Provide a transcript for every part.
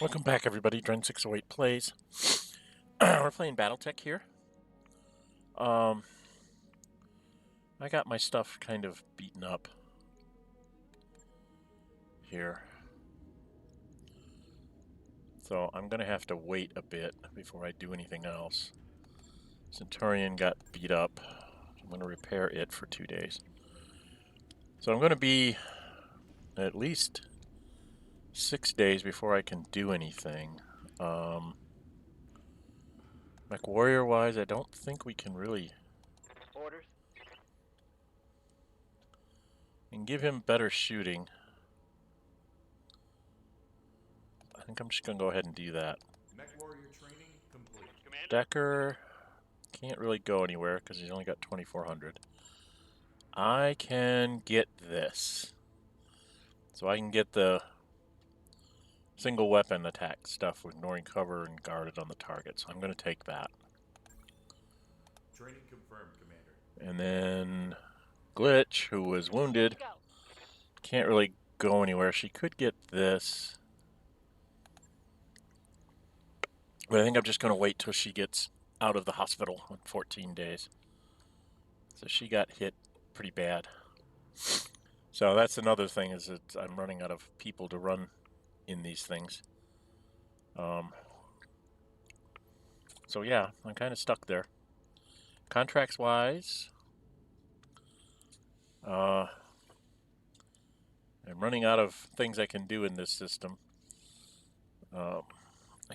Welcome back, everybody. Dren608 Plays. We're playing Battletech here. I got my stuff kind of beaten up here. So I'm going to have to wait a bit before I do anything else. Centurion got beat up. I'm going to repair it for 2 days. So I'm going to be at least 6 days before I can do anything. Mech Warrior-wise, I don't think we can really... Orders. And give him better shooting. I think I'm just going to go ahead and do that. Mech Warrior training complete. Commander. Decker can't really go anywhere because he's only got 2,400. I can get this. So I can get the single weapon attack stuff with ignoring cover and guarded on the target. So I'm going to take that. Training confirmed, Commander. And then Glitch, who was wounded, can't really go anywhere. She could get this. But I think I'm just going to wait till she gets out of the hospital in 14 days. So she got hit pretty bad. So that's another thing, is that I'm running out of people to run in these things. So yeah, I'm kind of stuck there. Contracts wise, I'm running out of things I can do in this system. I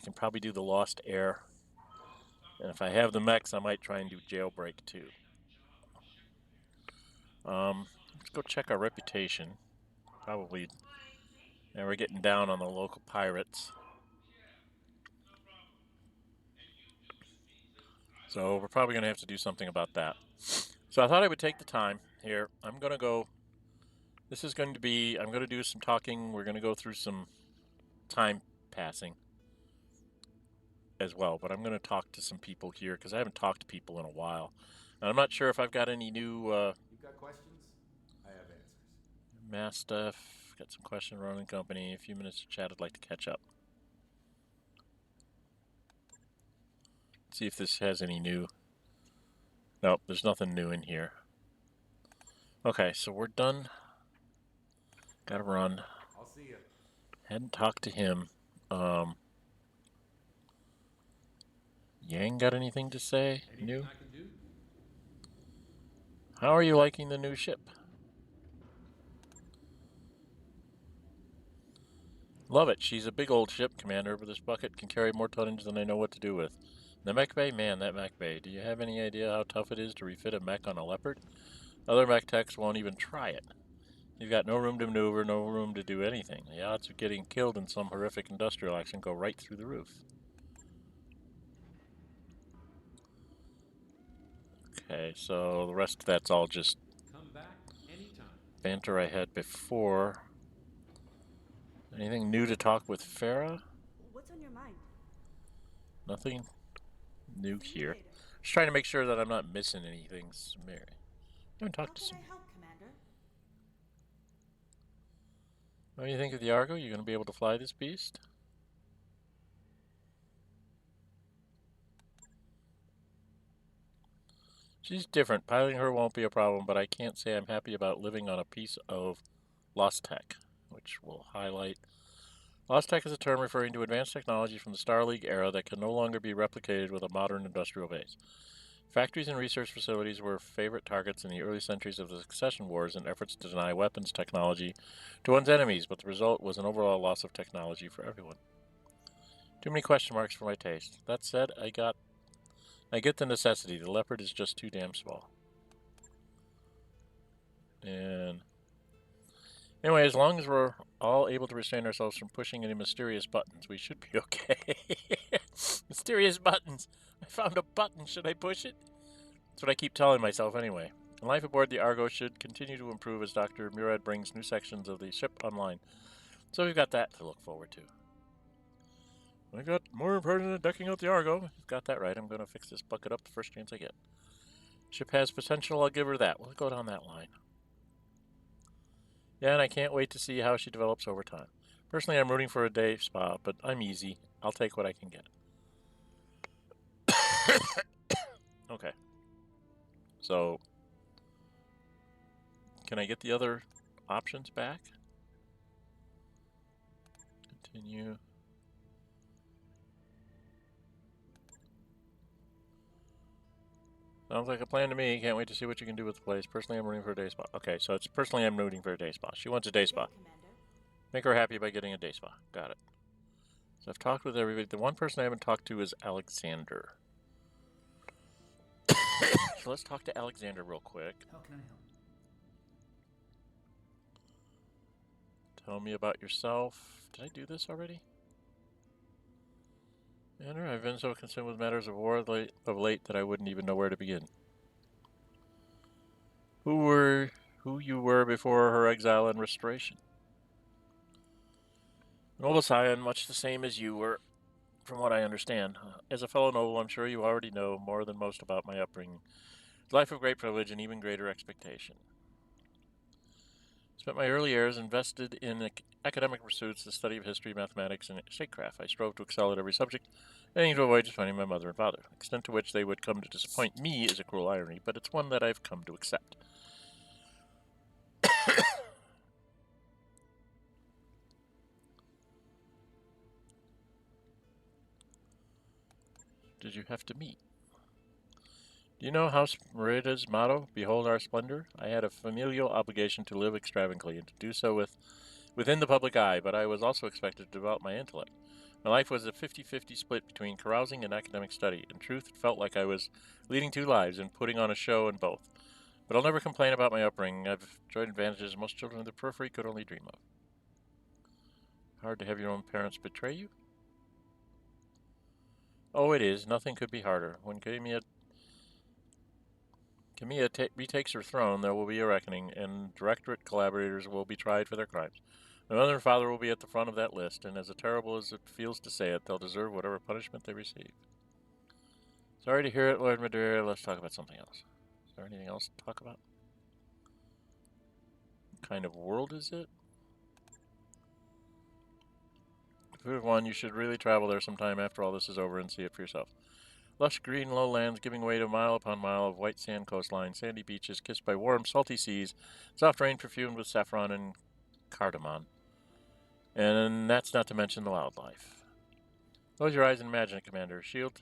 can probably do the Lost Air. And if I have the mechs, I might try and do Jailbreak too. Let's go check our reputation. Probably, and we're getting down on the local pirates. So we're probably going to have to do something about that. So I thought I would take the time here. I'm going to go, this is going to be, I'm going to do some talking. We're going to go through some time passing as well. But I'm going to talk to some people here because I haven't talked to people in a while. And I'm not sure if I've got any new... You've got questions? I have answers. Mass stuff. Got some questions running company. A few minutes to chat. I'd like to catch up. See if this has any new. Nope, there's nothing new in here. Okay, so we're done. Gotta run. I'll see you. Hadn't talked to him. Yang got anything to say? Anything New? I can do? How are you liking the new ship? Love it. She's a big old ship, Commander, but this bucket can carry more tonnage than I know what to do with. The Mech Bay? Man, that Mech Bay. Do you have any idea how tough it is to refit a mech on a Leopard? Other mech techs won't even try it. You've got no room to maneuver, no room to do anything. The odds of getting killed in some horrific industrial action go right through the roof. Okay, so the rest of that's all just Come back anytime. banter I had before. Anything new to talk with Farah? What's on your mind? Nothing new here. Just trying to make sure that I'm not missing anything. Sumire. I haven't talked to How some. can I help, Commander? What do you think of the Argo? You going to be able to fly this beast? She's different. Piloting her won't be a problem, but I can't say I'm happy about living on a piece of lost tech, which we'll highlight. Lost tech is a term referring to advanced technology from the Star League era that can no longer be replicated with a modern industrial base. Factories and research facilities were favorite targets in the early centuries of the Succession Wars in efforts to deny weapons technology to one's enemies, but the result was an overall loss of technology for everyone. Too many question marks for my taste. That said, I get the necessity. The Leopard is just too damn small. And anyway, as long as we're all able to restrain ourselves from pushing any mysterious buttons, we should be okay. Mysterious buttons. I found a button. Should I push it? That's what I keep telling myself anyway. Life aboard the Argo should continue to improve as Dr. Murad brings new sections of the ship online. So we've got that to look forward to. I got more important than decking out the Argo. You've got that right. I'm going to fix this bucket up the first chance I get. Ship has potential. I'll give her that. We'll go down that line. Yeah, and I can't wait to see how she develops over time. Personally, I'm rooting for a day spa, but I'm easy. I'll take what I can get. Okay. So, can I get the other options back? Continue. Sounds like a plan to me. Can't wait to see what you can do with the place. Personally, I'm rooting for a day spa. Okay, so it's personally I'm rooting for a day spa. She wants a day spa. Make her happy by getting a day spa. Got it. So I've talked with everybody. The one person I haven't talked to is Alexander. So let's talk to Alexander real quick. How can I help? Tell me about yourself. Did I do this already? Andrew, I've been so consumed with matters of war of late that I wouldn't even know where to begin. Who you were before her exile and restoration? Noble Scion, much the same as you were, from what I understand. As a fellow noble, I'm sure you already know more than most about my upbringing. It's a life of great privilege and even greater expectation. Spent my early years invested in academic pursuits, the study of history, mathematics, and statecraft. I strove to excel at every subject, aiming to avoid disappointing my mother and father. The extent to which they would come to disappoint me is a cruel irony, but it's one that I've come to accept. Did you have to meet? Do you know House Merida's motto, Behold Our Splendor? I had a familial obligation to live extravagantly and to do so within the public eye, but I was also expected to develop my intellect. My life was a 50-50 split between carousing and academic study. In truth, it felt like I was leading two lives and putting on a show in both. But I'll never complain about my upbringing. I've enjoyed advantages most children of the periphery could only dream of. Hard to have your own parents betray you? Oh, it is. Nothing could be harder. When Camilla retakes her throne, there will be a reckoning, and Directorate collaborators will be tried for their crimes. My mother and father will be at the front of that list, and as terrible as it feels to say it, they'll deserve whatever punishment they receive. Sorry to hear it, Lord Madeira. Let's talk about something else. Is there anything else to talk about? What kind of world is it? Food of one, you should really travel there sometime after all this is over and see it for yourself. Lush green lowlands giving way to mile upon mile of white sand coastline, sandy beaches kissed by warm, salty seas, soft rain perfumed with saffron and cardamom. And that's not to mention the wildlife. Close your eyes and imagine it, Commander. Shield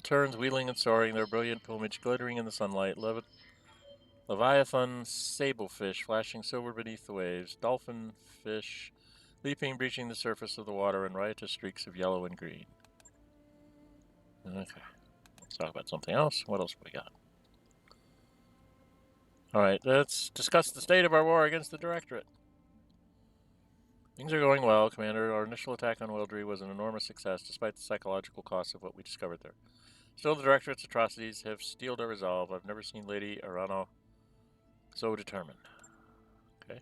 terns wheeling and soaring, their brilliant plumage glittering in the sunlight. Leviathan sablefish flashing silver beneath the waves. Dolphin fish leaping, breaching the surface of the water in riotous streaks of yellow and green. Okay. Let's talk about something else. What else have we got? Alright, let's discuss the state of our war against the Directorate. Things are going well, Commander. Our initial attack on Wildry was an enormous success, despite the psychological costs of what we discovered there. Still, the Directorate's atrocities have steeled our resolve. I've never seen Lady Arano so determined. Okay.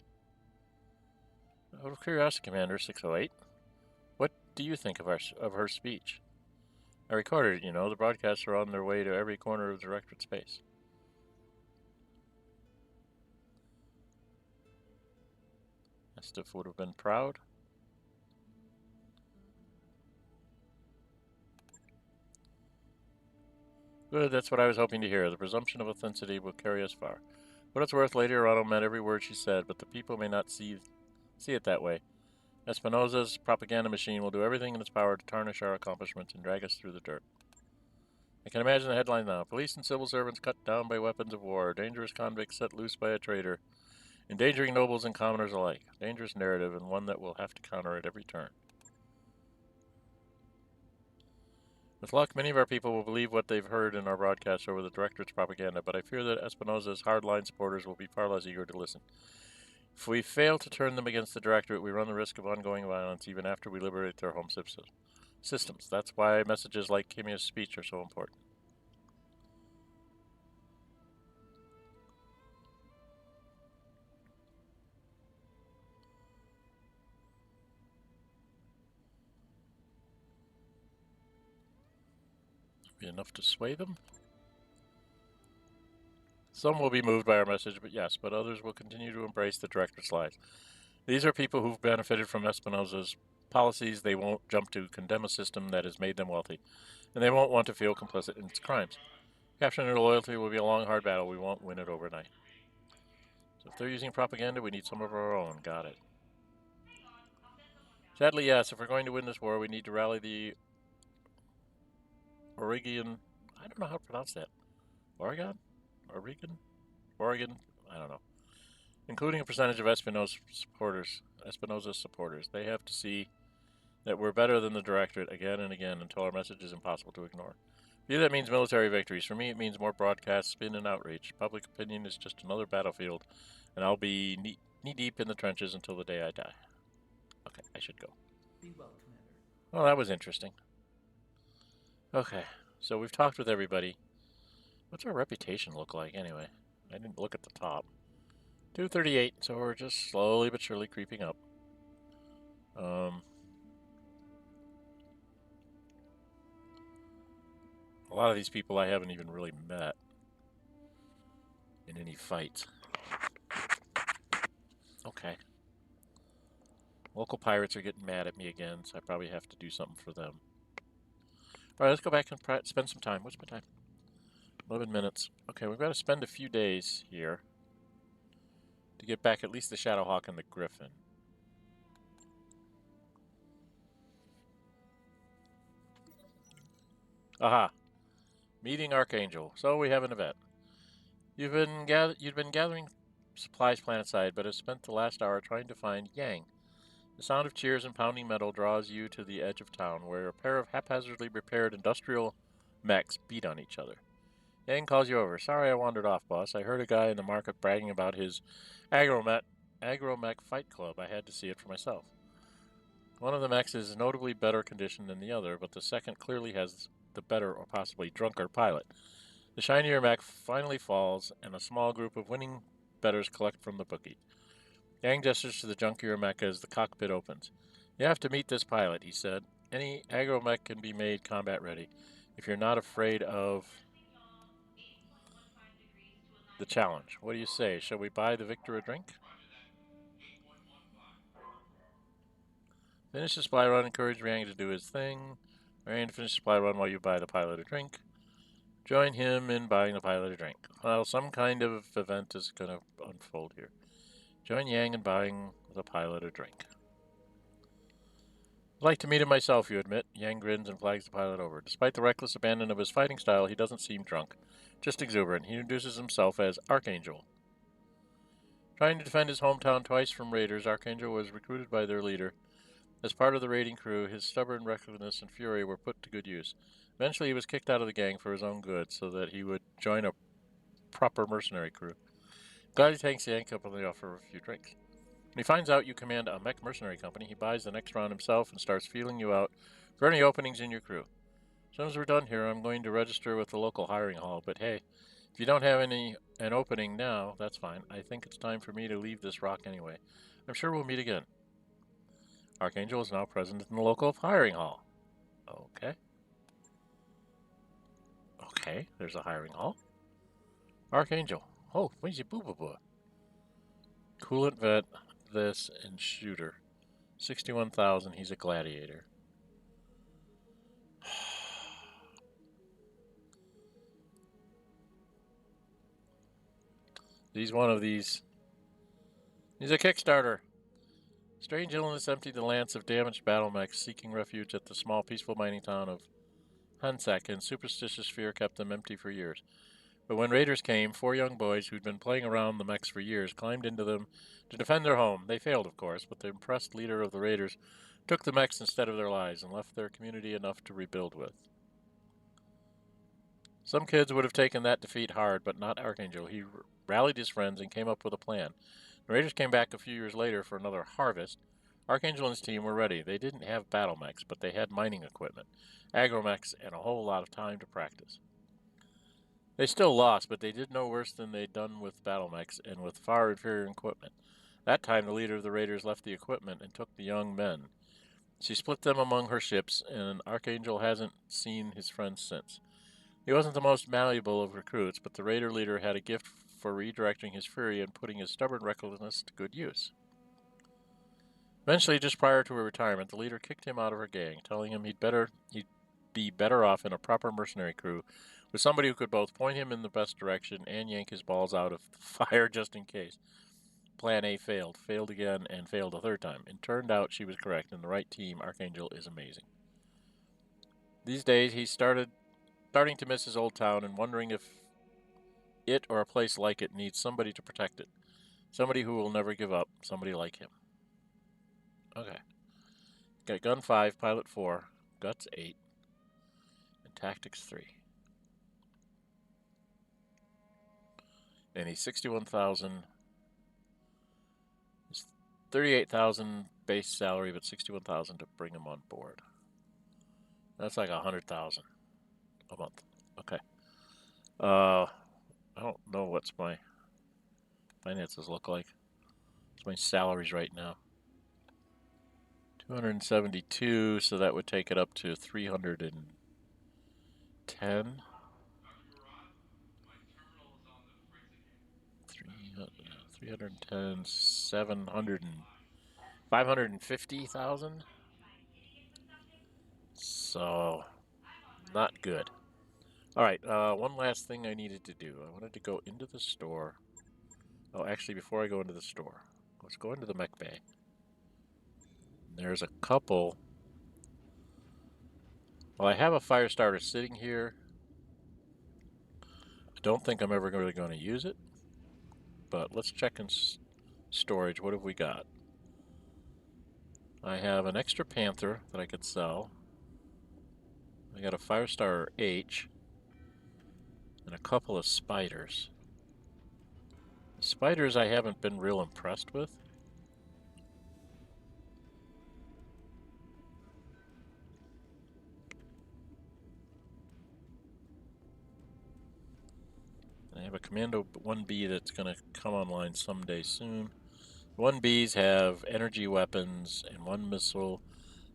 Out of curiosity, Commander 608, what do you think of her speech? I recorded it, you know. The broadcasts are on their way to every corner of the Directorate space. Estif would have been proud. Good, that's what I was hoping to hear. The presumption of authenticity will carry us far. What it's worth, Lady Arano meant every word she said, but the people may not see it that way. Espinosa's propaganda machine will do everything in its power to tarnish our accomplishments and drag us through the dirt. I can imagine the headline now. Police and civil servants cut down by weapons of war. Dangerous convicts set loose by a traitor. Endangering nobles and commoners alike. Dangerous narrative, and one that we'll have to counter at every turn. With luck, many of our people will believe what they've heard in our broadcasts over the Directorate's propaganda, but I fear that Espinosa's hardline supporters will be far less eager to listen. If we fail to turn them against the Directorate, we run the risk of ongoing violence even after we liberate their home systems. That's why messages like Kimia's speech are so important. Be enough to sway them? Some will be moved by our message, but others will continue to embrace the Directorate's lies. These are people who've benefited from Espinosa's policies. They won't jump to condemn a system that has made them wealthy, and they won't want to feel complicit in its crimes. Capturing their loyalty will be a long, hard battle. We won't win it overnight. So if they're using propaganda, we need some of our own. Got it. Sadly, yes, if we're going to win this war, we need to rally the Oregon. I don't know how to pronounce that. Oregon? Oregon? I don't know. Including a percentage of Espinosa's supporters. They have to see that we're better than the Directorate again and again until our message is impossible to ignore. For you, that means military victories. For me, it means more broadcast spin and outreach. Public opinion is just another battlefield, and I'll be knee-deep in the trenches until the day I die. Okay, I should go. Be well, Commander. Well, that was interesting. Okay, so we've talked with everybody. What's our reputation look like, anyway? I didn't look at the top. 238, so we're just slowly but surely creeping up. A lot of these people I haven't even really met in any fights. Okay. Local pirates are getting mad at me again, so I probably have to do something for them. Alright, let's go back and spend some time. What's my time? 11 minutes. Okay, we've got to spend a few days here to get back at least the Shadowhawk and the Griffin. Aha! Meeting Archangel. So we have an event. You've been gathering supplies planetside, but have spent the last hour trying to find Yang. The sound of cheers and pounding metal draws you to the edge of town, where a pair of haphazardly repaired industrial mechs beat on each other. Yang calls you over. Sorry I wandered off, boss. I heard a guy in the market bragging about his agromech fight club. I had to see it for myself. One of the mechs is notably better conditioned than the other, but the second clearly has the better or possibly drunker pilot. The shinier mech finally falls, and a small group of winning bettors collect from the bookie. Yang gestures to the junkier mech as the cockpit opens. You have to meet this pilot, he said. Any agromech can be made combat ready, if you're not afraid of the challenge. What do you say? Shall we buy the victor a drink? Finish the supply run. Encourage Yang to do his thing. Yang to finish the supply run while you buy the pilot a drink. Join him in buying the pilot a drink. Well, some kind of event is going to unfold here. Join Yang in buying the pilot a drink. I'd like to meet him myself, you admit. Yang grins and flags the pilot over. Despite the reckless abandon of his fighting style, he doesn't seem drunk, just exuberant. He introduces himself as Archangel. Trying to defend his hometown twice from raiders, Archangel was recruited by their leader. As part of the raiding crew, his stubborn recklessness and fury were put to good use. Eventually, he was kicked out of the gang for his own good, so that he would join a proper mercenary crew. Glad he takes Yank up on the offer of a few drinks. When he finds out you command a mech mercenary company, he buys the next round himself and starts feeling you out for any openings in your crew. As soon as we're done here, I'm going to register with the local hiring hall, but hey, if you don't have an opening now, that's fine. I think it's time for me to leave this rock anyway. I'm sure we'll meet again. Archangel is now present in the local hiring hall. Okay. Okay, there's a hiring hall. Archangel. Oh, where's your boo-boo-boo? Coolant vet, this, and shooter. 61,000, he's a gladiator. He's one of these. He's a Kickstarter. Strange illness emptied the lance of damaged battle mechs seeking refuge at the small, peaceful mining town of Hansek, and superstitious fear kept them empty for years. But when raiders came, 4 young boys who'd been playing around the mechs for years climbed into them to defend their home. They failed, of course, but the impressed leader of the raiders took the mechs instead of their lives and left their community enough to rebuild with. Some kids would have taken that defeat hard, but not Archangel. He rallied his friends and came up with a plan. The raiders came back a few years later for another harvest. Archangel and his team were ready. They didn't have battle mechs, but they had mining equipment, agromechs, and a whole lot of time to practice. They still lost, but they did no worse than they'd done with battle mechs and with far inferior equipment. That time, the leader of the raiders left the equipment and took the young men. She split them among her ships, and Archangel hasn't seen his friends since. He wasn't the most malleable of recruits, but the raider leader had a gift for redirecting his fury and putting his stubborn recklessness to good use. Eventually, just prior to her retirement, the leader kicked him out of her gang, telling him he'd be better off in a proper mercenary crew with somebody who could both point him in the best direction and yank his balls out of the fire just in case. Plan A failed again, and failed a third time. It turned out she was correct, and the right team, Archangel, is amazing. These days, he's starting to miss his old town and wondering if it or a place like it needs somebody to protect it. Somebody who will never give up. Somebody like him. Okay. Got Gun 5, Pilot 4, Guts 8, and Tactics 3. And he's 61,000. It's 38,000 base salary, but 61,000 to bring him on board. That's like 100,000 a month. Okay. I don't know what's my finances look like. What's my salaries right now? 272, so that would take it up to 310. 310, 700, 550,000. So, not good. All right, one last thing I needed to do. I wanted to go into the store. Oh, actually, before I go into the store, let's go into the Mech Bay. There's a couple. Well, I have a fire starter sitting here. I don't think I'm ever really going to use it, but let's check in storage. What have we got? I have an extra Panther that I could sell. I got a Firestar H and a couple of spiders. The spiders I haven't been real impressed with. I have a Commando 1B that's going to come online someday soon. 1Bs have energy weapons and one missile.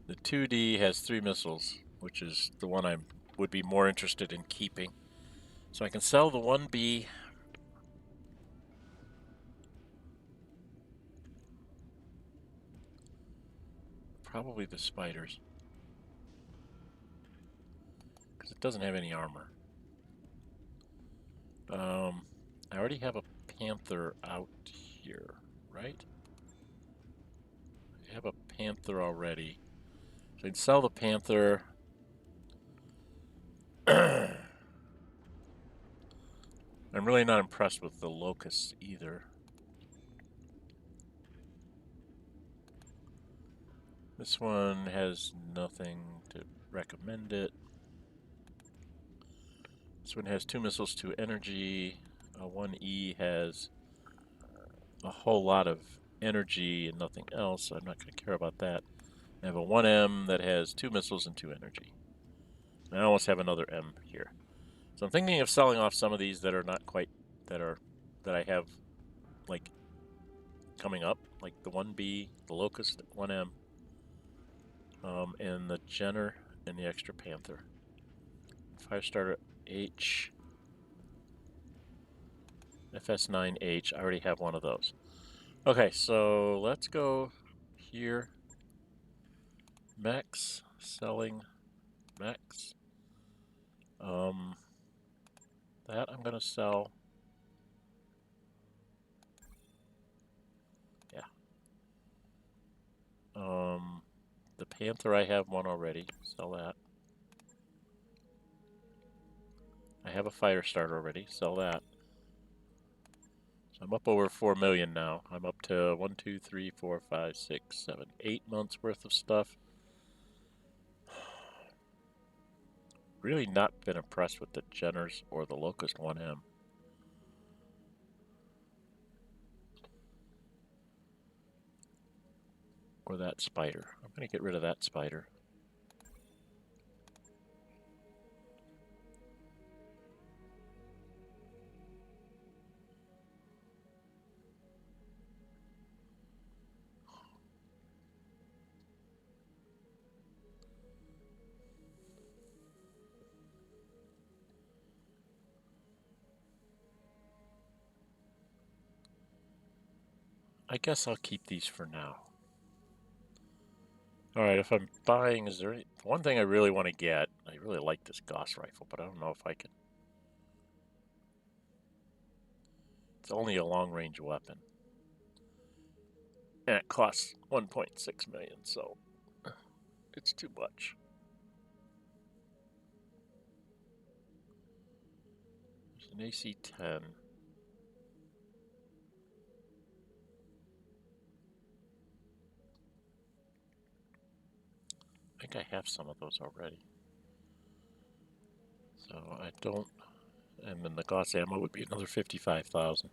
The 2D has 3 missiles, which is the one I would be more interested in keeping. So I can sell the 1B. Probably the spiders, because it doesn't have any armor. I already have a Panther out here, right? I have a Panther already. So I'd sell the Panther. I'm really not impressed with the Locusts either. This one has nothing to recommend it. This one has 2 missiles, 2 energy. 1E has a whole lot of energy and nothing else, so I'm not going to care about that. I have a 1M that has 2 missiles and 2 energy. And I almost have another M here. So I'm thinking of selling off some of these that are not quite, that I have, like, coming up, like the 1B, the Locust 1M, and the Jenner and the extra Panther. Firestarter H, FS9H, I already have one of those. Okay, so let's go here. Mechs, selling Mechs. That I'm gonna sell. Yeah. The Panther, I have one already. Sell that. I have a Firestarter already. Sell that. So I'm up over 4 million now. I'm up to 1, 2, 3, 4, 5, 6, 7, 8 months worth of stuff. Really not been impressed with the Jenners or the Locust 1M. Or that spider. I'm going to get rid of that spider. I guess I'll keep these for now. Alright, if I'm buying, is there one thing I really want to get? I really like this Gauss rifle, but I don't know if I can. It's only a long-range weapon. And it costs 1.6 million, so it's too much. There's an AC-10. I think I have some of those already. So I don't. And then the Gauss ammo would be another 55,000.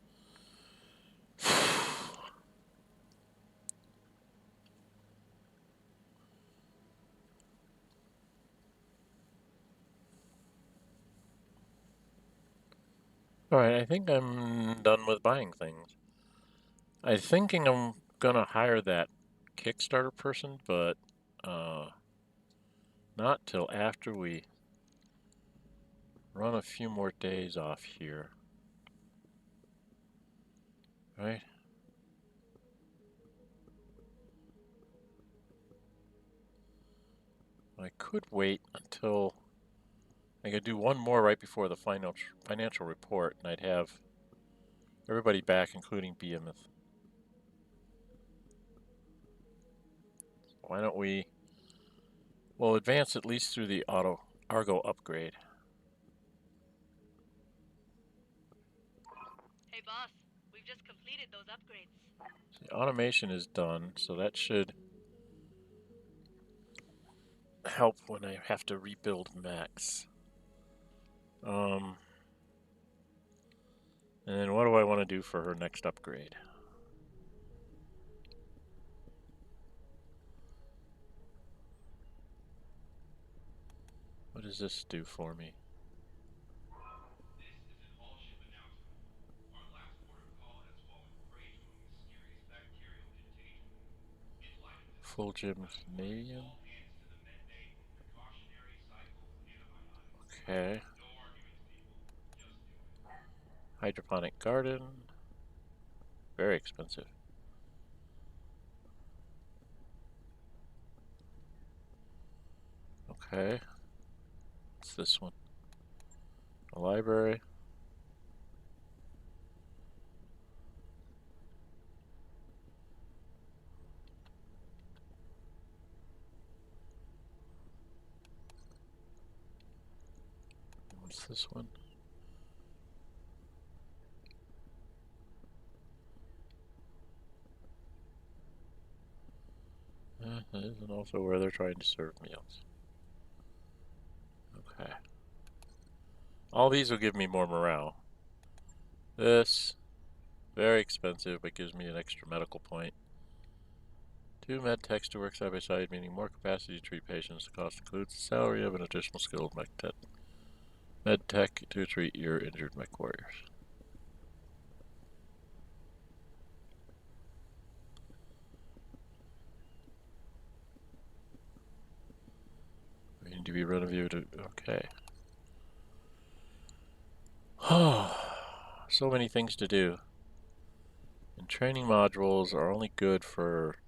Alright, I think I'm done with buying things. I'm thinking I'm gonna hire that Kickstarter person, but not till after we run a few more days off here. Right? I could wait until I could do one more right before the financial report, and I'd have everybody back, including Behemoth. Why don't we? We'll advance at least through the Argo upgrade. Hey boss, we've just completed those upgrades. The automation is done, so that should help when I have to rebuild Mechs. And then what do I want to do for her next upgrade? What does this do for me? Fulgimanium? Okay. Hydroponic garden. Very expensive. Okay. What's this one? A library. What's this one? That isn't also where they're trying to serve meals. Okay. All these will give me more morale. This, very expensive, but gives me an extra medical point. 2 med techs to work side by side, meaning more capacity to treat patients. The cost includes the salary of an additional skilled med tech to treat your injured mech warriors. We need to be rid of you to. Okay. So many things to do. And training modules are only good for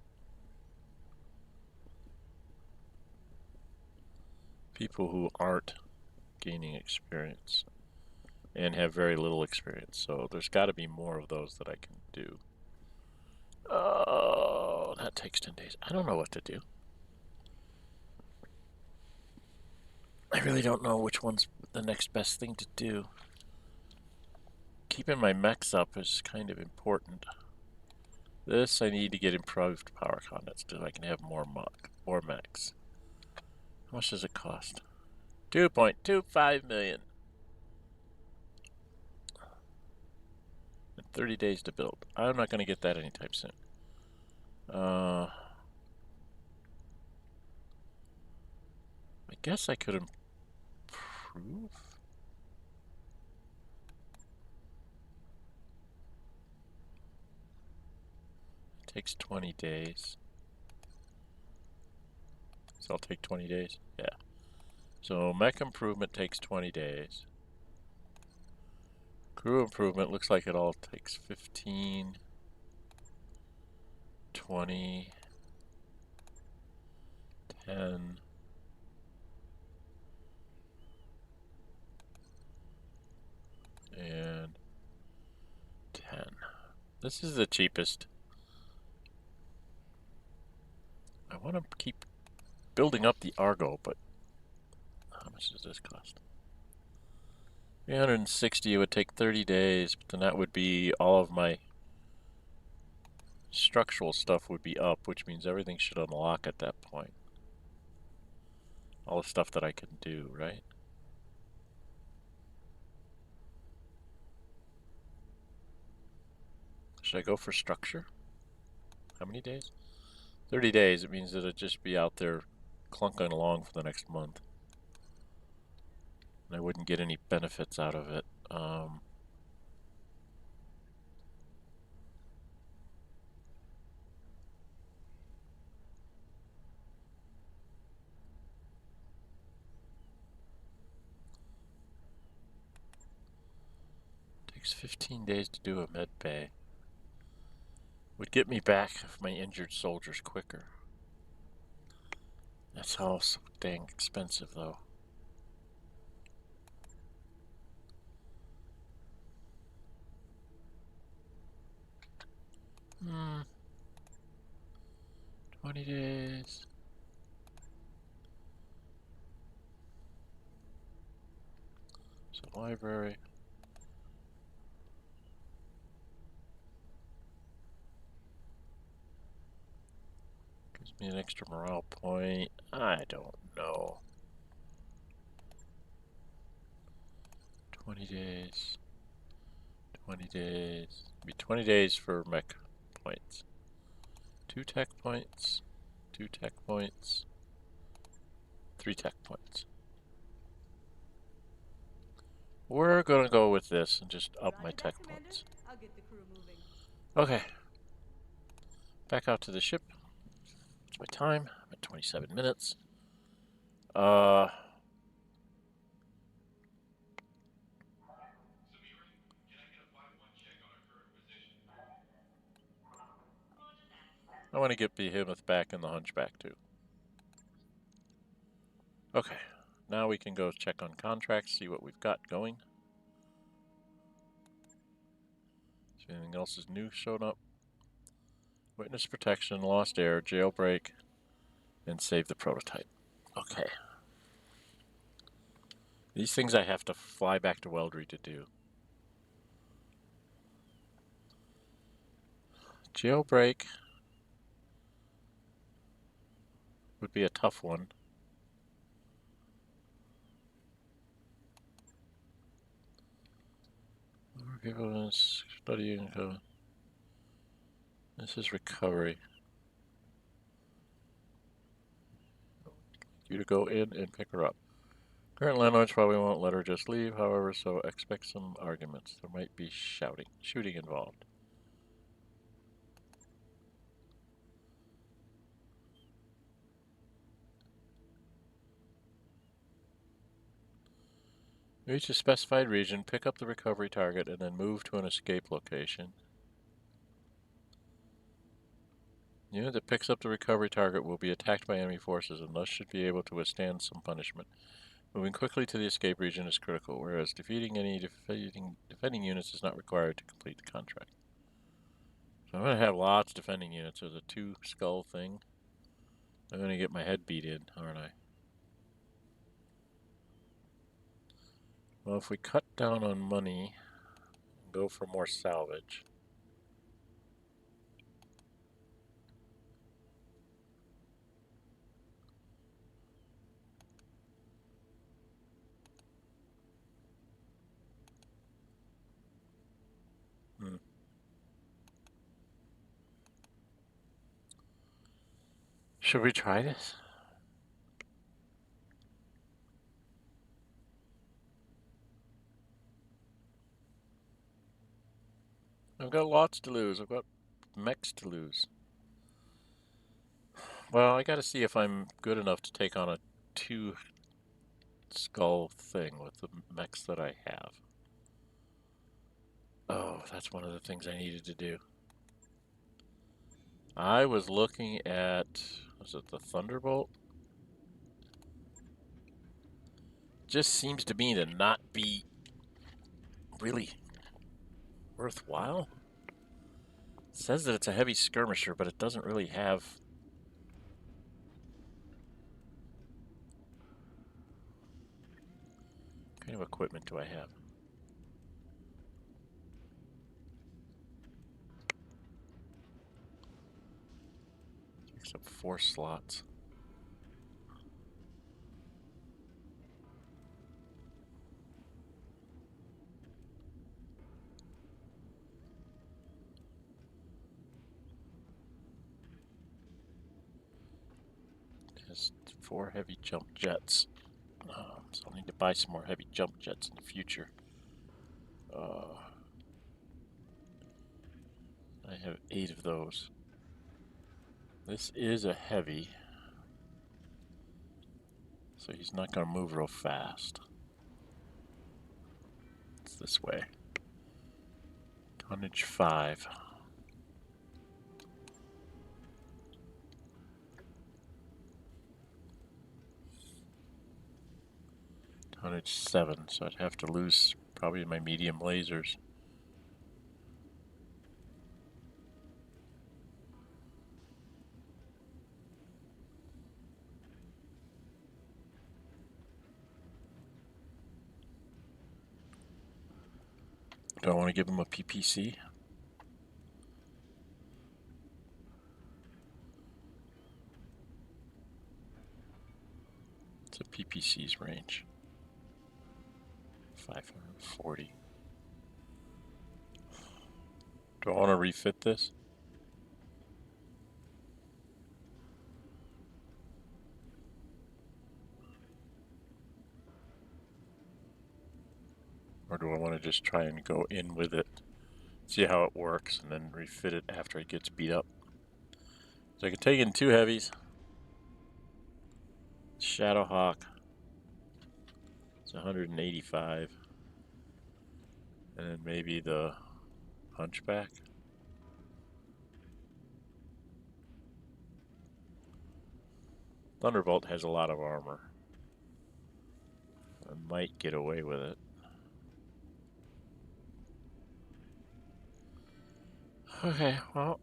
people who aren't gaining experience and have very little experience. So there's got to be more of those that I can do. Oh, that takes 10 days. I don't know what to do. I really don't know which one's the next best thing to do. Keeping my mechs up is kind of important. This I need to get improved power conduits so I can have more mechs. How much does it cost? 2.25 million. And 30 days to build. I'm not going to get that anytime soon. I guess I could improve. It takes 20 days. So I'll take 20 days. Yeah. So mech improvement takes 20 days. Crew improvement looks like it all takes 15, 20, 10. And 10. This is the cheapest. I want to keep building up the Argo, but how much does this cost? 360, it would take 30 days, but then that would be all of my structural stuff would be up, which means everything should unlock at that point. All the stuff that I can do, right? Should I go for structure? How many days? 30 days. It means that it'd just be out there clunking along for the next month. And I wouldn't get any benefits out of it. Takes 15 days to do a med bay. Would get me back my injured soldiers quicker. That's all so dang expensive, though. Hmm. 20 days. So library. Gives me an extra morale point. I don't know. 20 days. 20 days. It'd be 20 days for mech points. 2 tech points. 2 tech points. 3 tech points. We're gonna go with this and just up my tech points. I'll get the crew moving. Okay. Back out to the ship. What's my time? I'm at 27 minutes. Sumire, can I get a 5-1 check on our current position? I want to get Behemoth back and the Hunchback too. Okay. Now we can go check on contracts, see what we've got going. See anything else is new showing up? Witness protection, lost air, jailbreak, and save the prototype. Okay. These things I have to fly back to Weldry to do. Jailbreak would be a tough one. Studying. This is recovery. You to go in and pick her up. Current landlords probably won't let her just leave, however, so expect some arguments. There might be shooting involved. Reach a specified region, pick up the recovery target, and then move to an escape location. The unit that picks up the recovery target will be attacked by enemy forces and thus should be able to withstand some punishment. Moving quickly to the escape region is critical, whereas defeating any defending units is not required to complete the contract. So I'm going to have lots of defending units. There's a 2-skull thing. I'm going to get my head beat in, aren't I? Well, if we cut down on money and go for more salvage. Should we try this? I've got lots to lose. I've got mechs to lose. Well, I gotta see if I'm good enough to take on a 2-skull thing with the mechs that I have. Oh, that's one of the things I needed to do. I was looking at, was it the Thunderbolt? just seems to me to not be really worthwhile. It says that it's a heavy skirmisher, but it doesn't really have... What kind of equipment do I have? Takes up 4 slots. Has 4 heavy jump jets. So I'll need to buy some more heavy jump jets in the future. I have 8 of those. This is a heavy, so he's not going to move real fast. It's this way. Tonnage 5. Tonnage 7, so I'd have to lose probably my medium lasers. Do I want to give him a PPC? It's a PPC's range. 540. Do I want to refit this? Or do I want to just try and go in with it, see how it works, and then refit it after it gets beat up? So I can take in 2 heavies. Shadowhawk. It's 185. And then maybe the Hunchback. Thunderbolt has a lot of armor. I might get away with it. Okay, well.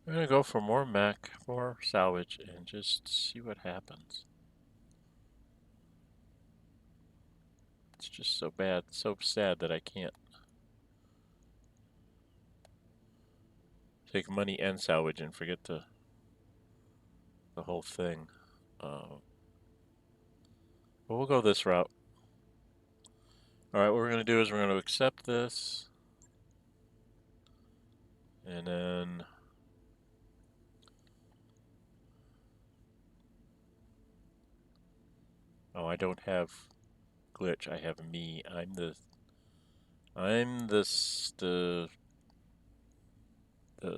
I'm gonna go for more mech, more salvage, and just see what happens. It's just so bad, so sad that I can't take money and salvage and forget the whole thing. But we'll go this route. Alright, what we're gonna do is we're gonna accept this. And then oh, I don't have glitch. I have me. I'm the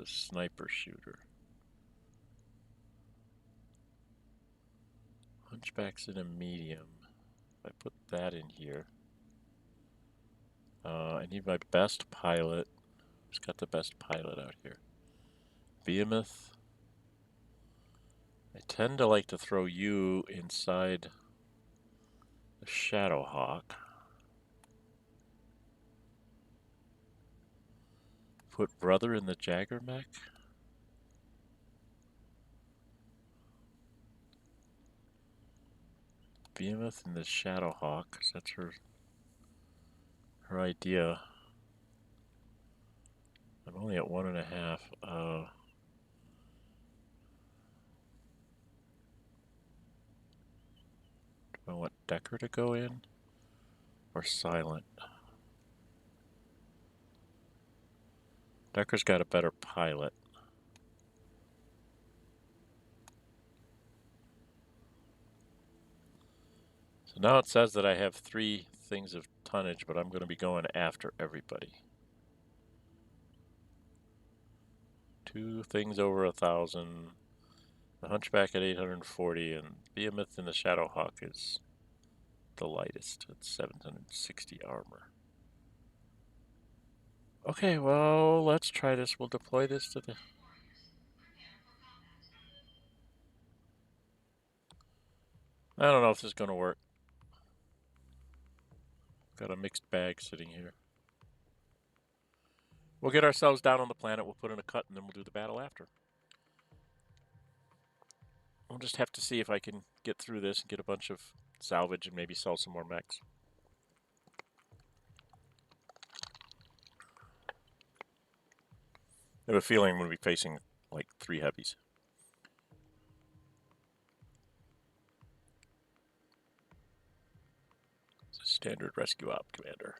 sniper shooter. Hunchback's in a medium. If I put that in here, I need my best pilot. Who's got the best pilot out here? Behemoth. I tend to like to throw you inside the Shadowhawk. Put Brother in the Jagger mech. Behemoth in the Shadowhawk, 'cause that's her idea. I'm only at 1.5. Do I want Decker to go in? Or Silent? Decker's got a better pilot. So now it says that I have 3 things of tonnage, but I'm going to be going after everybody. 2 things over 1,000. The Hunchback at 840, and Behemoth in the Shadowhawk is the lightest at 760 armor. Okay, well, let's try this. We'll deploy this to the... I don't know if this is going to work. Got a mixed bag sitting here. We'll get ourselves down on the planet, we'll put in a cut, and then we'll do the battle after. We'll just have to see if I can get through this and get a bunch of salvage and maybe sell some more mechs. I have a feeling we'll be facing like 3 heavies. It's a standard rescue op commander.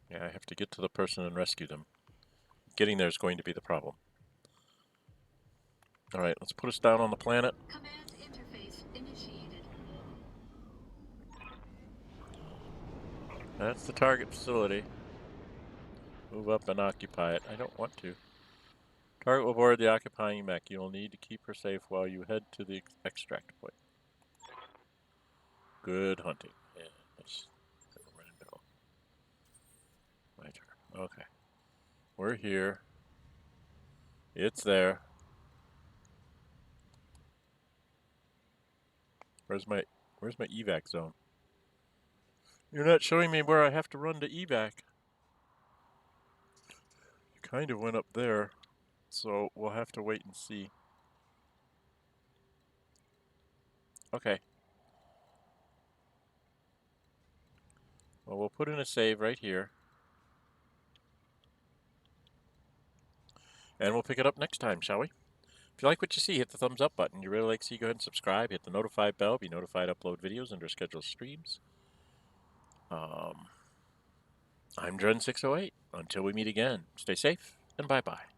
Yeah, I have to get to the person and rescue them. Getting there is going to be the problem. All right, let's put us down on the planet. Command interface initiated. That's the target facility. Move up and occupy it. I don't want to. Target will board the occupying mech. You will need to keep her safe while you head to the extract point. Good hunting. Yeah, that's where to go. My turn. Okay. We're here. It's there. Where's my evac zone? You're not showing me where I have to run to evac. You kind of went up there, so we'll have to wait and see. Okay. Well, we'll put in a save right here. And we'll pick it up next time, shall we? If you like what you see, hit the thumbs up button. You really like to see, go ahead and subscribe. Hit the notify bell. Be notified upload videos under scheduled streams. I'm Dren608. Until we meet again, stay safe and bye-bye.